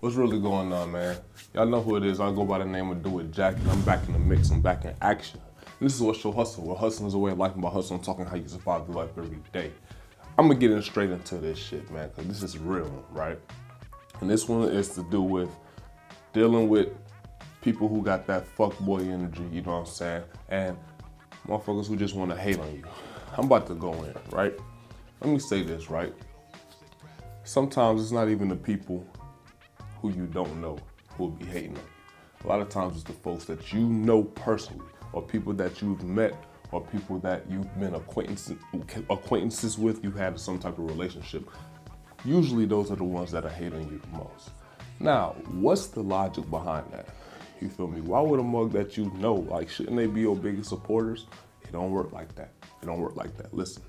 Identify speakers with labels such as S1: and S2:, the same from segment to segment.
S1: What's really going on, man? Y'all know who it is. I go by the name of DoItJack, and I'm back in the mix. I'm back in action. And this is What's Your Hustle, where hustling is a way of life, and by hustling, I'm talking how you survive the life every day. I'm gonna get in straight into this shit, man, because this is real, right? And this one is to do with dealing with people who got that fuckboy energy, you know what I'm saying? And motherfuckers who just want to hate on you. I'm about to go in, right? Let me say this, right? Sometimes it's not even the people who you don't know who will be hating on you. A lot of times it's the folks that you know personally, or people that you've met, or people that you've been acquaintances with, you've had some type of relationship. Usually those are the ones that are hating you the most. Now, what's the logic behind that? You feel me? Why would a mug that you know, like, shouldn't they be your biggest supporters? It don't work like that. It don't work like that. Listen,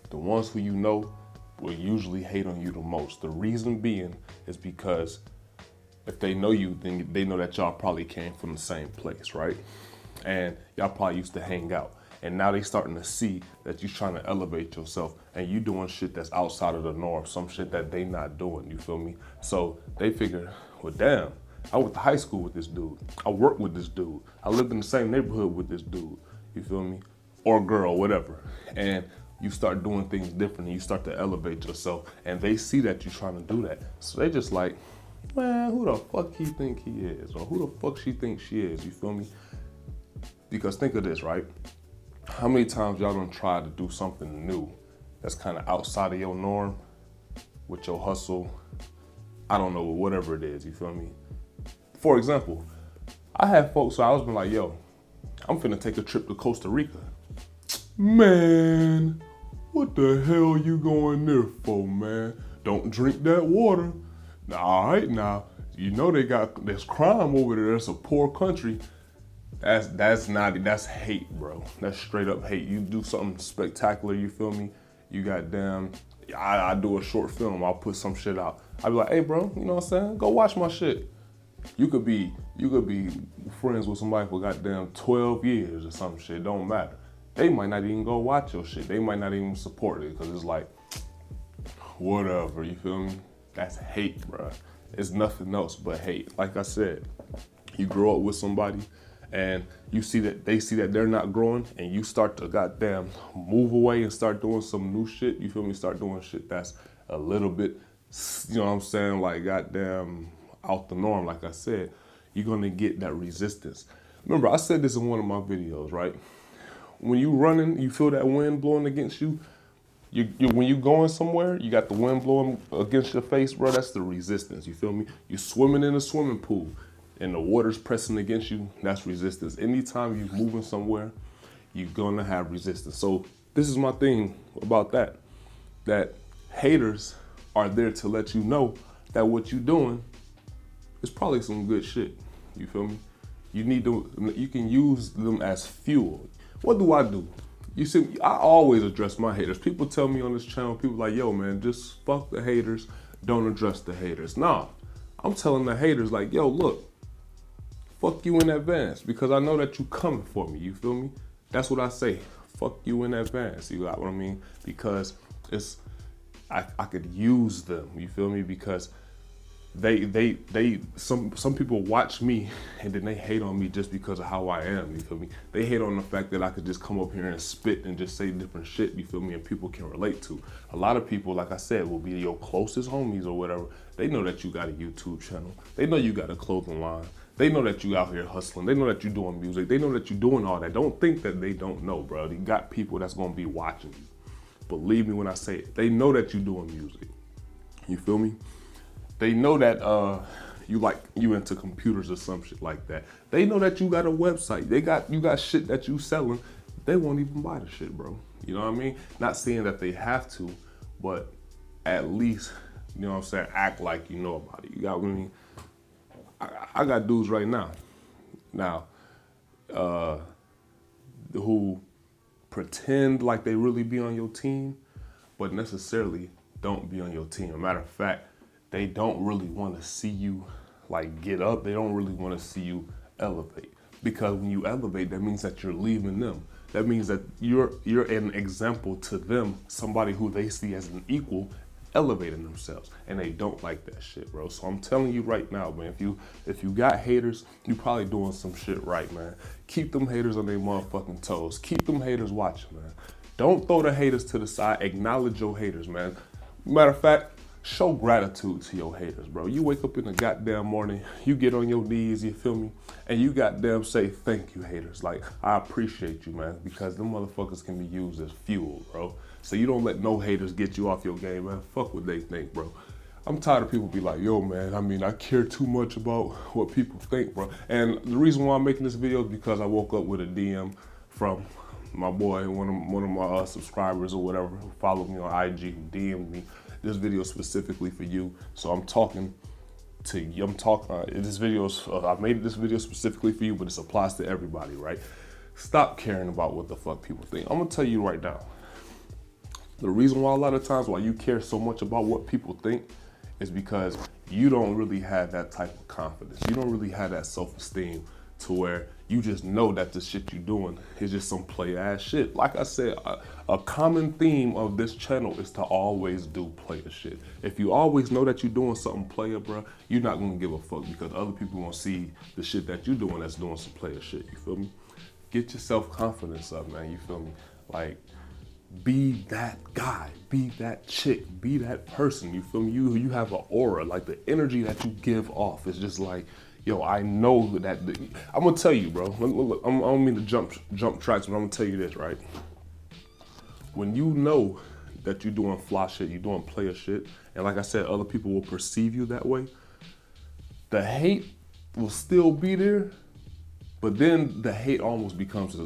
S1: the ones who you know will usually hate on you the most. The reason being is because if they know you, then they know that y'all probably came from the same place, right? And y'all probably used to hang out. And now they starting to see that you're trying to elevate yourself and you doing shit that's outside of the norm, some shit that they not doing, you feel me? So they figure, well, damn, I went to high school with this dude. I worked with this dude. I lived in the same neighborhood with this dude, you feel me? Or girl, whatever. And you start doing things different and you start to elevate yourself and they see that you're trying to do that. So they just like, man, who the fuck he think he is? Or who the fuck she thinks she is, you feel me? Because think of this, right? How many times y'all done try to do something new that's kind of outside of your norm with your hustle? I don't know, whatever it is, you feel me? For example, I had folks, so I was been like, yo, I'm finna take a trip to Costa Rica. Man, what the hell you going there for, man? Don't drink that water. Now, all right, now, you know there's crime over there. That's a poor country. That's hate, bro. That's straight up hate. You do something spectacular, you feel me? You goddamn, I do a short film, I'll put some shit out. I'll be like, hey bro, you know what I'm saying? Go watch my shit. You could be friends with somebody for goddamn 12 years or some shit, don't matter. They might not even go watch your shit. They might not even support it because it's like, whatever, you feel me? That's hate, bro. It's nothing else but hate. Like I said, you grow up with somebody and you see that they see that they're not growing and you start to goddamn move away and start doing some new shit, you feel me? Start doing shit that's a little bit, you know what I'm saying, like goddamn out the norm, like I said, you're gonna get that resistance. Remember, I said this in one of my videos, right? When you running, you feel that wind blowing against you. When you going somewhere, you got the wind blowing against your face, bro, that's the resistance, you feel me? You swimming in a swimming pool and the water's pressing against you, that's resistance. Anytime you're moving somewhere, you're gonna have resistance. So this is my thing about that haters are there to let you know that what you're doing is probably some good shit, you feel me? You can use them as fuel. What do I do? You see, I always address my haters. People tell me on this channel, people like, yo man, just fuck the haters, don't address the haters. Nah, I'm telling the haters like, yo, look, fuck you in advance because I know that you coming for me, you feel me? That's what I say, fuck you in advance, you got what I mean? Because I could use them, you feel me? Because some people watch me and then they hate on me just because of how I am, you feel me? They hate on the fact that I could just come up here and spit and just say different shit, you feel me? And people can relate to. A lot of people, like I said, will be your closest homies or whatever. They know that you got a YouTube channel. They know you got a clothing line. They know that you out here hustling. They know that you're doing music. They know that you're doing all that. Don't think that they don't know, bro. You got people that's gonna be watching you. Believe me when I say it. They know that you're doing music. You feel me? They know that you into computers or some shit like that. They know that you got a website. You got shit that you selling. They won't even buy the shit, bro. You know what I mean? Not saying that they have to, but at least, you know what I'm saying, act like you know about it. You got what I mean? I got dudes right now, who pretend like they really be on your team, but necessarily don't be on your team. As a matter of fact, they don't really want to see you like get up. They don't really want to see you elevate. Because when you elevate, that means that you're leaving them. That means that you're an example to them, somebody who they see as an equal, elevating themselves, and they don't like that shit, bro. So I'm telling you right now, man, if you got haters, you probably doing some shit right, man. Keep them haters on their motherfucking toes. Keep them haters watching, man. Don't throw the haters to the side. Acknowledge your haters, man. Matter of fact, show gratitude to your haters, bro. You wake up in the goddamn morning, you get on your knees, you feel me? And you goddamn say, thank you, haters. Like, I appreciate you, man, because them motherfuckers can be used as fuel, bro. So you don't let no haters get you off your game, man. Fuck what they think, bro. I'm tired of people be like, yo, man, I mean, I care too much about what people think, bro. And the reason why I'm making this video is because I woke up with a DM from my boy, one of my subscribers or whatever, who followed me on IG, who DM'd me this video specifically for you. So I'm talking to you. This video is, I made this video specifically for you, but it applies to everybody, right? Stop caring about what the fuck people think. I'm gonna tell you right now, the reason why a lot of times why you care so much about what people think is because you don't really have that type of confidence. You don't really have that self-esteem to where you just know that the shit you're doing is just some play ass shit. Like I said, a common theme of this channel is to always do player shit. If you always know that you're doing something player, bro, you're not gonna give a fuck because other people gonna see the shit that you're doing that's doing some player shit, you feel me? Get your self-confidence up, man, you feel me? Like, be that guy, be that chick, be that person, you feel me? You have an aura, like the energy that you give off is just like, yo, I know that, I'm gonna tell you, bro, look, I don't mean to jump tracks, but I'm gonna tell you this, right? When you know that you're doing fly shit, you're doing player shit, and like I said, other people will perceive you that way, the hate will still be there, but then the hate almost becomes,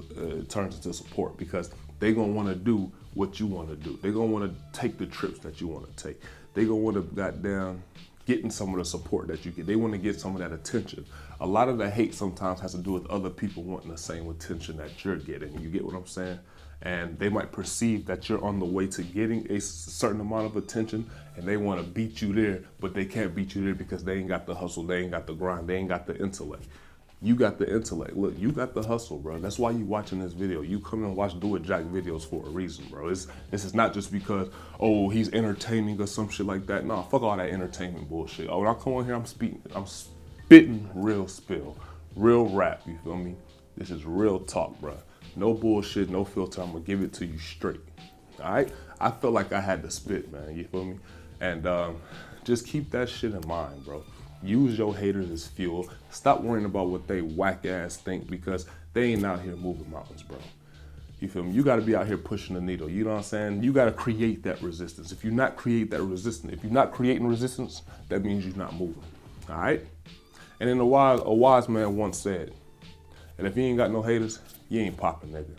S1: turns into support because they gonna wanna do what you wanna do. They gonna wanna take the trips that you wanna take. They gonna wanna goddamn getting some of the support that you get. They wanna get some of that attention. A lot of the hate sometimes has to do with other people wanting the same attention that you're getting. You get what I'm saying? And they might perceive that you're on the way to getting a certain amount of attention and they wanna beat you there, but they can't beat you there because they ain't got the hustle, they ain't got the grind, they ain't got the intellect. You got the intellect. Look, you got the hustle, bro. That's why you watching this video. You come and watch DoItJack videos for a reason, bro. This is not just because, oh, he's entertaining or some shit like that. Nah, fuck all that entertainment bullshit. Oh, when I come on here, I'm spitting real spill, real rap, you feel me? This is real talk, bro. No bullshit, no filter. I'm gonna give it to you straight, all right? I felt like I had to spit, man, you feel me? And just keep that shit in mind, bro. Use your haters as fuel. Stop worrying about what they whack ass think because they ain't out here moving mountains, bro. You feel me? You gotta be out here pushing the needle. You know what I'm saying? You gotta create that resistance. If you're not creating resistance, that means you're not moving. All right? And then a wise man once said, and if you ain't got no haters, you ain't popping, nigga.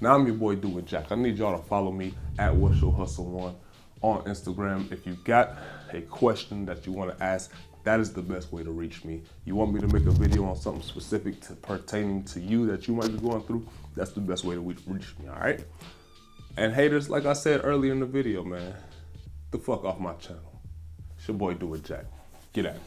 S1: Now I'm your boy DoItJack. I need y'all to follow me at What's Your Hustle 1 on Instagram. If you got a question that you want to ask, that is the best way to reach me. You want me to make a video on something specific pertaining to you that you might be going through, that's the best way to reach me, all right? And haters, like I said earlier in the video, man, the fuck off my channel. It's your boy DoItJack. Get at it.